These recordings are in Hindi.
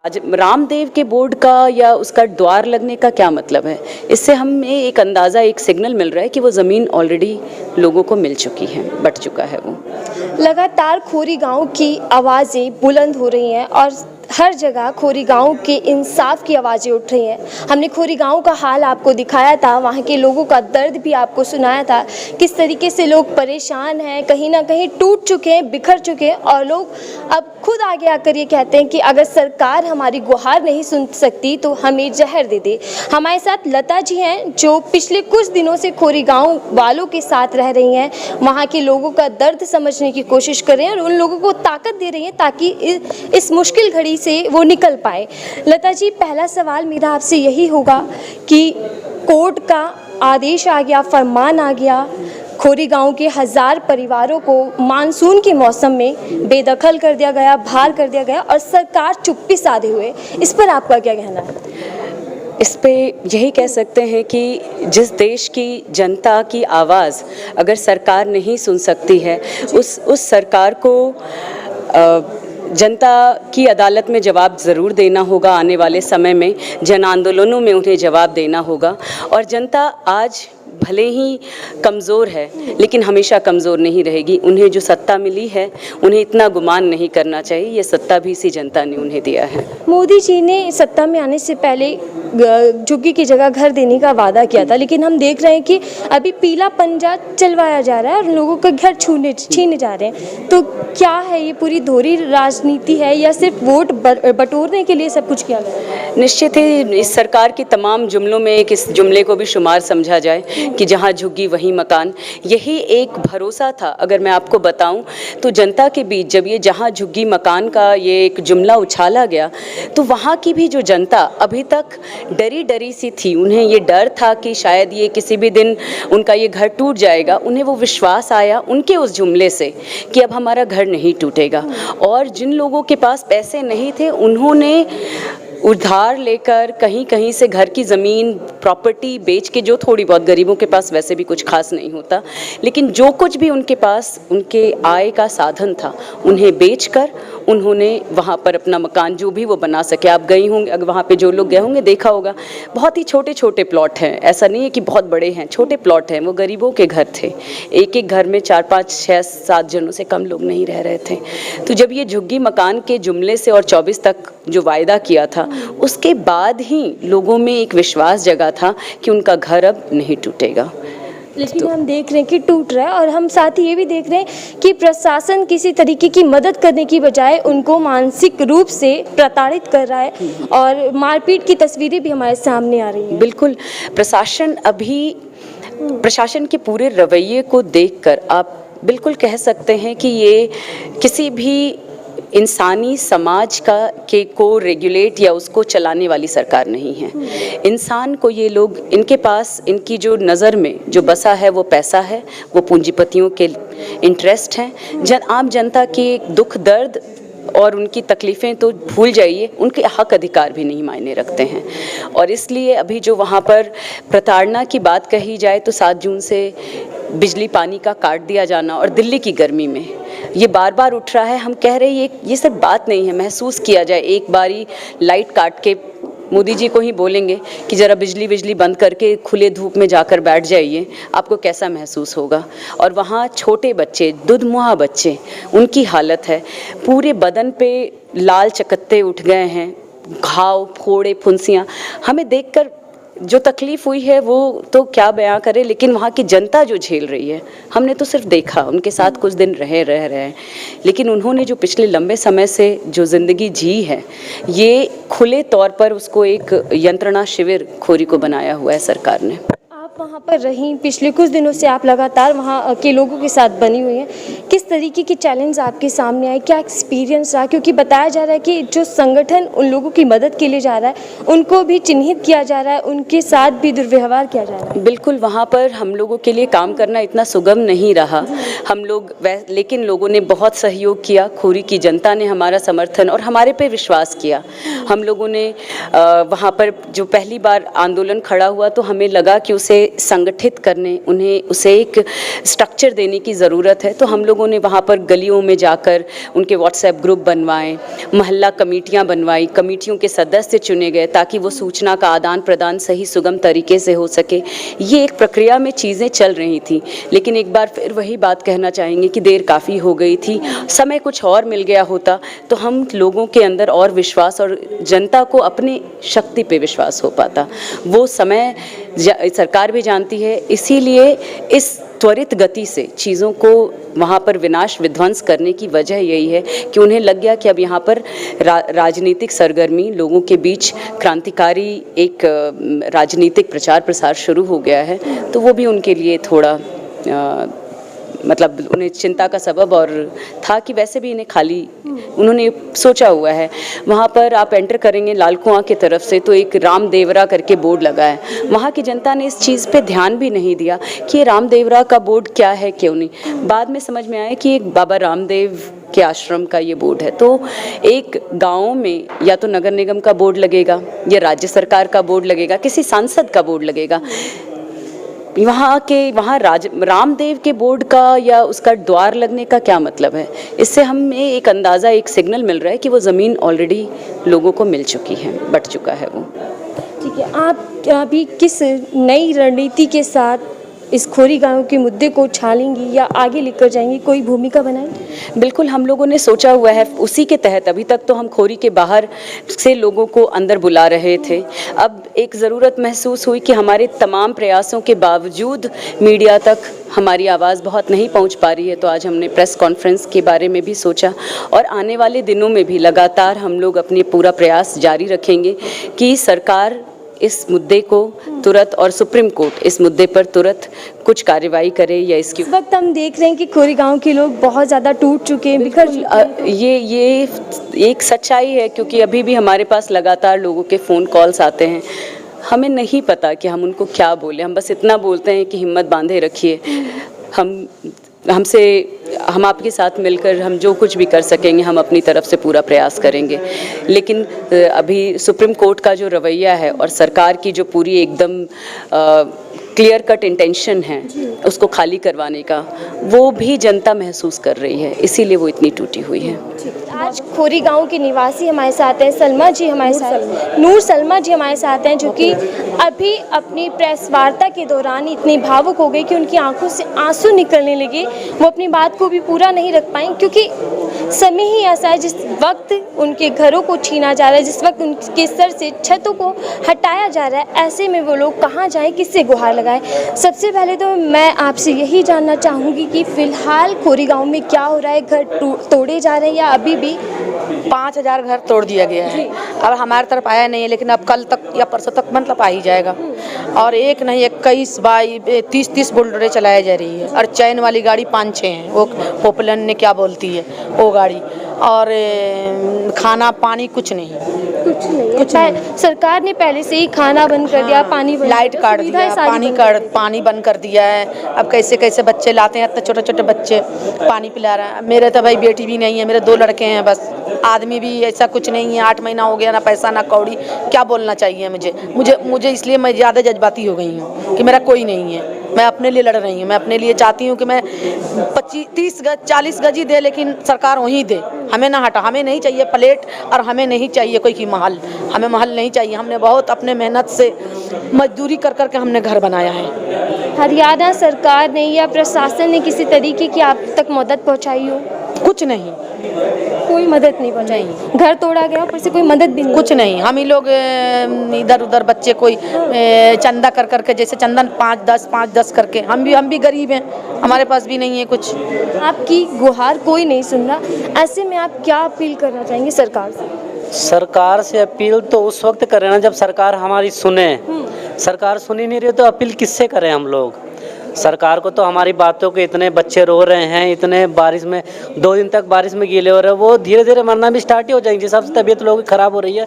आज रामदेव के बोर्ड का या उसका द्वार लगने का क्या मतलब है? इससे हमें एक अंदाज़ा, एक सिग्नल मिल रहा है कि वो ज़मीन ऑलरेडी लोगों को मिल चुकी है, बट चुका है वो। लगातार खोरी गांव की आवाज़ें बुलंद हो रही हैं और हर जगह खोरी गांव के इंसाफ की आवाज़ें उठ रही हैं। हमने खोरी गांव का हाल आपको दिखाया था, वहाँ के लोगों का दर्द भी आपको सुनाया था, किस तरीके से लोग परेशान हैं, कहीं ना कहीं टूट चुके हैं, बिखर चुके हैं और लोग अब खुद आगे आकर ये कहते हैं कि अगर सरकार हमारी गुहार नहीं सुन सकती तो हमें जहर दे दे। हमारे साथ लता जी हैं जो पिछले कुछ दिनों से खोरी गाँव वालों के साथ रह रही हैं, वहाँ के लोगों का दर्द समझने की कोशिश कर रहे हैं और उन लोगों को ताकत दे रही हैं ताकि इस मुश्किल घड़ी से वो निकल पाए। लता जी, पहला सवाल मेरा आपसे यही होगा कि कोर्ट का आदेश आ गया, फरमान आ गया, खोरी गांव के 1000 परिवारों को मानसून के मौसम में बेदखल कर दिया गया, बाहर कर दिया गया और सरकार चुप्पी साधे हुए, इस पर आपका क्या कहना है? इस पे यही कह सकते हैं कि जिस देश की जनता की आवाज़ अगर सरकार नहीं सुन सकती है, उस सरकार को जनता की अदालत में जवाब ज़रूर देना होगा। आने वाले समय में जन आंदोलनों में उन्हें जवाब देना होगा। और जनता आज भले ही कमज़ोर है लेकिन हमेशा कमज़ोर नहीं रहेगी। उन्हें जो सत्ता मिली है उन्हें इतना गुमान नहीं करना चाहिए, ये सत्ता भी इसी जनता ने उन्हें दिया है। मोदी जी ने सत्ता में आने से पहले झुग्गी की जगह घर देने का वादा किया था, लेकिन हम देख रहे हैं कि अभी पीला पंजा चलवाया जा रहा है और लोगों का घर छीने जा रहे हैं। तो क्या है ये पूरी दोहरी राजनीति है या सिर्फ वोट बटोरने के लिए सब कुछ किया गया है? निश्चित ही इस सरकार के तमाम जुमलों में एक इस जुमले को भी शुमार समझा जाए कि जहां झुग्गी वहीं मकान। यही एक भरोसा था, अगर मैं आपको बताऊं तो जनता के बीच जब ये जहां झुग्गी मकान का ये एक जुमला उछाला गया तो वहां की भी जो जनता अभी तक डरी डरी सी थी। उन्हें ये डर था कि शायद ये किसी भी दिन उनका ये घर टूट जाएगा। उन्हें वो विश्वास आया उनके उस जुमले से कि अब हमारा घर नहीं टूटेगा। और जिन लोगों के पास पैसे नहीं थे उन्होंने उधार लेकर कहीं कहीं से घर की ज़मीन प्रॉपर्टी बेच के, जो थोड़ी बहुत गरीबों के पास वैसे भी कुछ खास नहीं होता, लेकिन जो कुछ भी उनके पास उनके आय का साधन था उन्हें बेचकर उन्होंने वहाँ पर अपना मकान जो भी वो बना सके। आप गई होंगे, अगर वहाँ पे जो लोग गए होंगे देखा होगा, बहुत ही छोटे छोटे प्लॉट हैं, ऐसा नहीं है कि बहुत बड़े हैं, छोटे प्लॉट हैं। वो गरीबों के घर थे, एक एक घर में 4 5 6 7 जनों से कम लोग नहीं रह रहे थे। तो जब ये झुग्गी मकान के जुमले से और 24 तक जो वायदा किया था उसके बाद ही लोगों में एक विश्वास जगा था कि उनका घर अब नहीं टूटेगा। लेकिन हम देख रहे हैं कि टूट रहा है और हम साथ ही ये भी देख रहे हैं कि प्रशासन किसी तरीके की मदद करने की बजाय उनको मानसिक रूप से प्रताड़ित कर रहा है और मारपीट की तस्वीरें भी हमारे सामने आ रही हैं। बिल्कुल, प्रशासन के पूरे रवैये को देखकर आप बिल्कुल कह सकते हैं कि ये किसी भी इंसानी समाज को रेगुलेट या उसको चलाने वाली सरकार नहीं है। इंसान को ये लोग, इनके पास इनकी जो नज़र में जो बसा है वो पैसा है, वो पूंजीपतियों के इंटरेस्ट हैं। आम जनता के दुख दर्द और उनकी तकलीफ़ें तो भूल जाइए, उनके हक अधिकार भी नहीं मायने रखते हैं। और इसलिए अभी जो वहाँ पर प्रताड़ना की बात कही जाए तो 7 जून से बिजली पानी का काट दिया जाना और दिल्ली की गर्मी में ये बार बार उठ रहा है। हम कह रहे हैं ये सिर्फ बात नहीं है, महसूस किया जाए। एक बारी लाइट काट के मोदी जी को ही बोलेंगे कि ज़रा बिजली बंद करके खुले धूप में जाकर बैठ जाइए, आपको कैसा महसूस होगा। और वहाँ छोटे बच्चे, दुधमुहा बच्चे, उनकी हालत है, पूरे बदन पे लाल चकत्ते उठ गए हैं, घाव, फोड़े, फुंसियाँ। हमें देखकर जो तकलीफ़ हुई है वो तो क्या बयां करें, लेकिन वहाँ की जनता जो झेल रही है, हमने तो सिर्फ देखा, उनके साथ कुछ दिन रह रहे हैं, लेकिन उन्होंने जो पिछले लंबे समय से जो ज़िंदगी जी है, ये खुले तौर पर उसको एक यंत्रणा शिविर खोरी को बनाया हुआ है सरकार ने। आप वहाँ पर रहीं, पिछले कुछ दिनों से आप लगातार वहाँ के लोगों के साथ बनी हुई हैं, किस तरीके के चैलेंज आपके सामने आए, क्या एक्सपीरियंस रहा? क्योंकि बताया जा रहा है कि जो संगठन उन लोगों की मदद के लिए जा रहा है उनको भी चिन्हित किया जा रहा है, उनके साथ भी दुर्व्यवहार किया जा रहा है। बिल्कुल, वहाँ पर हम लोगों के लिए काम करना इतना सुगम नहीं रहा। हम लोग लेकिन लोगों ने बहुत सहयोग किया, खोरी की जनता ने हमारा समर्थन और हमारे पे विश्वास किया। हम लोगों ने वहाँ पर जो पहली बार आंदोलन खड़ा हुआ तो हमें लगा कि उसे संगठित करने, उन्हें उसे एक स्ट्रक्चर देने की ज़रूरत है। तो हम लोगों ने वहाँ पर गलियों में जाकर उनके व्हाट्सएप ग्रुप बनवाए, मोहल्ला कमेटियाँ बनवाई, कमेटियों के सदस्य चुने गए ताकि वो सूचना का आदान प्रदान सही सुगम तरीके से हो सके। ये एक प्रक्रिया में चीज़ें चल रही थी, लेकिन एक बार फिर वही बात कहना चाहेंगे कि देर काफ़ी हो गई थी। समय कुछ और मिल गया होता तो हम लोगों के अंदर और विश्वास और जनता को अपनी शक्ति पे विश्वास हो पाता। वो समय सरकार भी जानती है, इसीलिए इस त्वरित गति से चीज़ों को वहाँ पर विनाश विध्वंस करने की वजह यही है कि उन्हें लग गया कि अब यहाँ पर राजनीतिक सरगर्मी, लोगों के बीच क्रांतिकारी एक राजनीतिक प्रचार प्रसार शुरू हो गया है। तो वो भी उनके लिए थोड़ा मतलब उन्हें चिंता का सबब और था कि वैसे भी इन्हें खाली उन्होंने सोचा हुआ है। वहाँ पर आप एंटर करेंगे लाल कुआं की तरफ से तो एक रामदेवरा करके बोर्ड लगा है। वहाँ की जनता ने इस चीज़ पे ध्यान भी नहीं दिया कि ये रामदेवरा का बोर्ड क्या है, क्यों नहीं। बाद में समझ में आया कि एक बाबा रामदेव के आश्रम का ये बोर्ड है। तो एक गाँव में या तो नगर निगम का बोर्ड लगेगा या राज्य सरकार का बोर्ड लगेगा, किसी सांसद का बोर्ड लगेगा। वहाँ रामदेव के बोर्ड का या उसका द्वार लगने का क्या मतलब है। इससे हमें एक अंदाज़ा, एक सिग्नल मिल रहा है कि वो ज़मीन ऑलरेडी लोगों को मिल चुकी है, बट चुका है वो। ठीक है, आप अभी किस नई रणनीति के साथ इस खोरी गांव के मुद्दे को उछालेंगी या आगे लेकर जाएंगी, कोई भूमिका बनाएंगी? बिल्कुल, हम लोगों ने सोचा हुआ है उसी के तहत। अभी तक तो हम खोरी के बाहर से लोगों को अंदर बुला रहे थे। अब एक ज़रूरत महसूस हुई कि हमारे तमाम प्रयासों के बावजूद मीडिया तक हमारी आवाज़ बहुत नहीं पहुंच पा रही है। तो आज हमने प्रेस कॉन्फ्रेंस के बारे में भी सोचा और आने वाले दिनों में भी लगातार हम लोग अपनी पूरा प्रयास जारी रखेंगे कि सरकार इस मुद्दे को तुरंत और सुप्रीम कोर्ट इस मुद्दे पर तुरंत कुछ कार्रवाई करे या इसकी। इस वक्त हम देख रहे हैं कि खोरी गांव के लोग बहुत ज़्यादा टूट चुके हैं, बिखर चुके हैं। ये एक सच्चाई है, क्योंकि अभी भी हमारे पास लगातार लोगों के फ़ोन कॉल्स आते हैं। हमें नहीं पता कि हम उनको क्या बोले, हम बस इतना बोलते हैं कि हिम्मत बांधे रखिए, हम आपके साथ मिलकर हम जो कुछ भी कर सकेंगे हम अपनी तरफ से पूरा प्रयास करेंगे। लेकिन अभी सुप्रीम कोर्ट का जो रवैया है और सरकार की जो पूरी एकदम क्लियर कट इंटेंशन है उसको खाली करवाने का, वो भी जनता महसूस कर रही है, इसीलिए वो इतनी टूटी हुई है। आज खोरी गांव के निवासी हमारे साथ हैं, सलमा जी हमारे साथ, नूर सलमा जी हमारे साथ हैं, जो कि अभी अपनी प्रेस वार्ता के दौरान इतनी भावुक हो गई कि उनकी आंखों से आंसू निकलने लगे। वो अपनी बात को भी पूरा नहीं रख पाई, क्योंकि समय ही ऐसा है जिस वक्त उनके घरों को छीना जा रहा है, जिस वक्त उनके सर से छतों को हटाया जा रहा है, ऐसे में वो लोग कहाँ जाएं, किससे गुहार लगाएं। सबसे पहले तो मैं आपसे यही जानना चाहूँगी कि फ़िलहाल खोरी गांव में क्या हो रहा है, घर तोड़े जा रहे हैं या अभी भी? 5000 घर तोड़ दिया गया है। अब हमारी तरफ आया नहीं है, लेकिन अब कल तक या परसों तक मतलब आ ही जाएगा। और एक नहीं 21 22 30 बुलडोज़रें चलाई जा रही है और चैन वाली गाड़ी 5-6 हैं, वो पोपलन ने क्या बोलती है वो गाड़ी। और खाना पानी कुछ नहीं सरकार ने पहले से ही खाना बंद कर दिया, पानी बंद, लाइट काट दिया, पानी बंद कर दिया है। अब कैसे कैसे बच्चे लाते हैं, इतने छोटे छोटे बच्चे पानी पिला रहे हैं। मेरे तो भाई बेटी भी नहीं है, मेरे 2 लड़के हैं बस, आदमी भी ऐसा कुछ नहीं है। 8 महीना हो गया, ना पैसा ना कौड़ी, क्या बोलना चाहिए मुझे इसलिए मैं ज़्यादा जज्बाती हो गई हूँ कि मेरा कोई नहीं है। मैं अपने लिए लड़ रही हूँ, मैं अपने लिए चाहती हूँ कि मैं 25-30 गज 40 गज ही दे, लेकिन सरकार वहीं दे, हमें ना हटा। हमें नहीं चाहिए प्लेट और हमें नहीं चाहिए कोई की महल, हमें महल नहीं चाहिए। हमने बहुत अपने मेहनत से मजदूरी कर कर के हमने घर बनाया है। हरियाणा सरकार ने या प्रशासन ने किसी तरीके की आप तक मदद पहुँचाई हो? कुछ नहीं, कोई मदद नहीं पहुँचाई। घर तोड़ा गया, ऊपर से कोई मदद भी नहीं, कुछ नहीं। हम ही लोग इधर उधर बच्चे कोई चंदा कर करके, जैसे चंदन 5-10 करके, हम भी गरीब हैं, हमारे पास भी नहीं है कुछ। आपकी गुहार कोई नहीं सुन रहा, ऐसे में आप क्या अपील करना चाहेंगे सरकार से? सरकार से अपील तो उस वक्त करें ना जब सरकार हमारी सुने। सरकार सुन ही नहीं रही तो अपील किससे करें हम लोग। सरकार को तो हमारी बातों के इतने बच्चे रो रहे हैं, इतने बारिश में 2 दिन तक बारिश में गीले हो रहे हैं, वो धीरे धीरे मरना भी स्टार्ट ही हो जाएंगे। सबसे तबीयत लोगों की ख़राब हो रही है।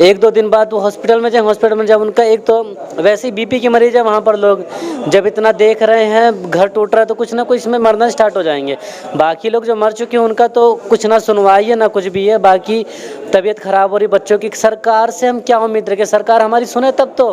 1-2 दिन बाद वो हॉस्पिटल में जाए, हॉस्पिटल में जब उनका एक तो वैसे ही बीपी की मरीज है वहाँ पर लोग, जब इतना देख रहे हैं घर टूट रहा है तो कुछ ना कुछ इसमें मरना स्टार्ट हो जाएंगे। बाकी लोग जो मर चुके हैं उनका तो कुछ ना सुनवाई है ना कुछ भी है, बाकी तबीयत ख़राब हो रही बच्चों की। सरकार से हम क्या उम्मीद रखें? सरकार हमारी सुने तब तो,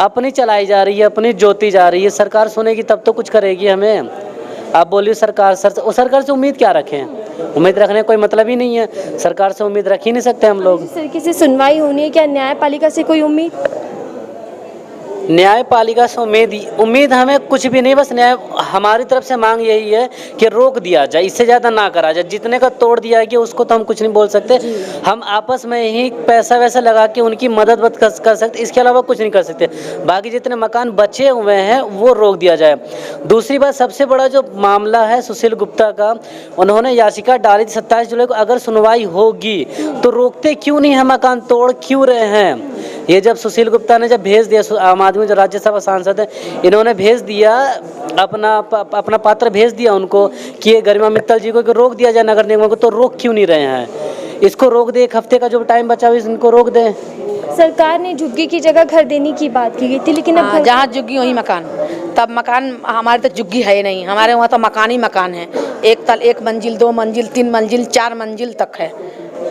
अपनी चलाई जा रही है, अपनी जोती जा रही है। सरकार सुनेगी तब तो कुछ करेगी हमें। आप बोलिए सरकार सरकार से उम्मीद क्या रखें? उम्मीद रखने का कोई मतलब ही नहीं है। सरकार से उम्मीद रख ही नहीं सकते हम लोग। जिस तरीके से सुनवाई होनी है, क्या न्यायपालिका से कोई उम्मीद? न्यायपालिका से उम्मीद हमें कुछ भी नहीं, बस न्याय हमारी तरफ से मांग यही है कि रोक दिया जाए, इससे ज़्यादा ना करा जाए। जितने का तोड़ दिया गया उसको तो हम कुछ नहीं बोल सकते, हम आपस में ही पैसा वैसा लगा के उनकी मदद कर सकते, इसके अलावा कुछ नहीं कर सकते। बाकी जितने मकान बचे हुए हैं वो रोक दिया जाए। दूसरी बात, सबसे बड़ा जो मामला है सुशील गुप्ता का, उन्होंने याचिका डाली थी 27 जुलाई को, अगर सुनवाई होगी तो रोकते क्यों नहीं है? मकान तोड़ क्यों रहे हैं? ये जब सुशील गुप्ता ने जब भेज दिया, आम आदमी जो राज्यसभा सांसद है, इन्होंने भेज दिया अपना पात्र भेज दिया उनको कि ये गरिमा मित्तल जी को कि रोक दिया जाए नगर निगम को, तो रोक क्यों नहीं रहे हैं? इसको रोक दे, 1 हफ्ते का जो टाइम बचा हुआ इनको रोक दें। सरकार ने झुग्गी की जगह घर देने की बात की गई थी, लेकिन अब जहाँ झुग्गी वहीं मकान। तब मकान हमारे तो झुग्गी है नहीं, हमारे वहाँ तो मकान ही मकान है। 1 मंजिल 2 मंजिल 3 मंजिल 4 मंजिल तक है।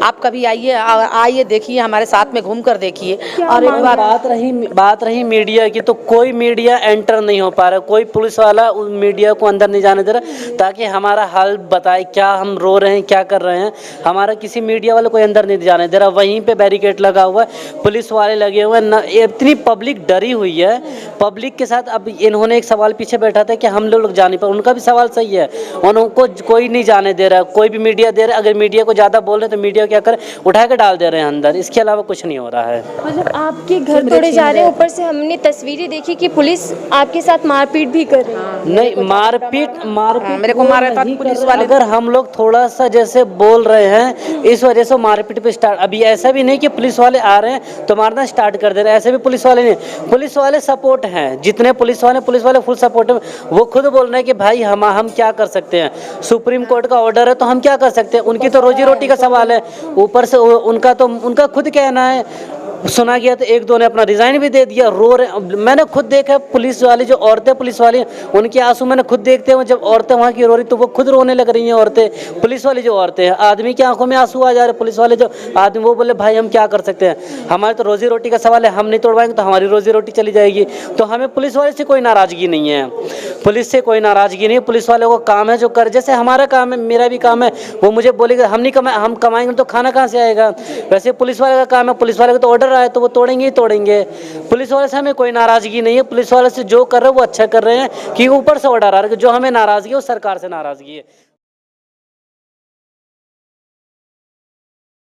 आप कभी आइए देखिए, हमारे साथ में घूम कर देखिए। और एक बात रही मीडिया की, तो कोई मीडिया एंटर नहीं हो पा रहा, कोई पुलिस वाला उस मीडिया को अंदर नहीं जाने दे रहा ताकि हमारा हाल बताए, क्या हम रो रहे हैं, क्या कर रहे हैं। हमारा किसी मीडिया वाले कोई अंदर नहीं जाने दे रहा। वहीं पे बैरिकेड लगा हुआ है, पुलिस वाले लगे हुए हैं। इतनी पब्लिक डरी हुई है। पब्लिक के साथ अब इन्होंने एक सवाल पीछे बैठा था कि हम लोग जाने पर, उनका भी सवाल सही है, उनको कोई नहीं जाने दे रहा, कोई भी मीडिया दे रहा। अगर मीडिया को ज़्यादा बोल रहे तो मीडिया क्या कर, उठा के डाल दे रहे हैं अंदर, इसके अलावा कुछ नहीं हो रहा है। मतलब आपके घर तोड़े जा रहे हैं, ऊपर से हमने तस्वीरें देखी कि पुलिस आपके साथ मारपीट भी कर रही है। नहीं, मारपीट मेरे को मारा था पुलिस वाले। अगर हम लोग थोड़ा सा जैसे बोल रहे हैं इस वजह से मारपीट पे स्टार्ट। अभी ऐसा भी नहीं कि पुलिस वाले आ रहे हैं तो मारना स्टार्ट कर दे रहे हैं, ऐसे भी पुलिस वाले नहीं। पुलिस वाले सपोर्ट हैं, जितने पुलिस वाले फुल सपोर्ट है। वो खुद बोल रहे हैं कि भाई हम क्या कर सकते हैं, सुप्रीम कोर्ट का ऑर्डर है तो हम क्या कर सकते हैं, उनकी तो रोजी रोटी का सवाल है। ऊपर से उनका खुद कहना है, सुना गया तो 1-2 ने अपना रिजाइन भी दे दिया, रो रहे। मैंने खुद देखा पुलिस वाली जो औरतें पुलिस वाली, उनके आंसू मैंने खुद देखते हैं। जब औरतें वहाँ की रो रही तो वो खुद रोने लग रही हैं औरतें, पुलिस वाली जो औरतें हैं। आदमी की आंखों में आंसू आ जा रहे, पुलिस वाले जो आदमी वो बोले भाई हम क्या कर सकते हैं, हमारे तो रोजी रोटी का सवाल है, हम नहीं तोड़वाएंगे तो हमारी रोजी रोटी चली जाएगी। तो हमें पुलिस वाले से कोई नाराज़गी नहीं है, पुलिस से कोई नाराज़गी नहीं है। पुलिस वाले को काम है जो कर, जैसे हमारा काम है, मेरा भी काम है, वो मुझे बोलेगा हम नहीं हम कमाएंगे तो खाना कहाँ से आएगा। वैसे पुलिस वाले का काम है, पुलिस वाले को तो ऑर्डर आए तो वो तोड़ेंगे ही तोड़ेंगे। पुलिस वाले से हमें कोई नाराज़गी नहीं है, पुलिस वाले से जो कर रहे हैं वो अच्छा कर रहे हैं, कि ऊपर से ऑर्डर आ रहा है। जो हमें नाराज़गी है वो सरकार से नाराज़गी है।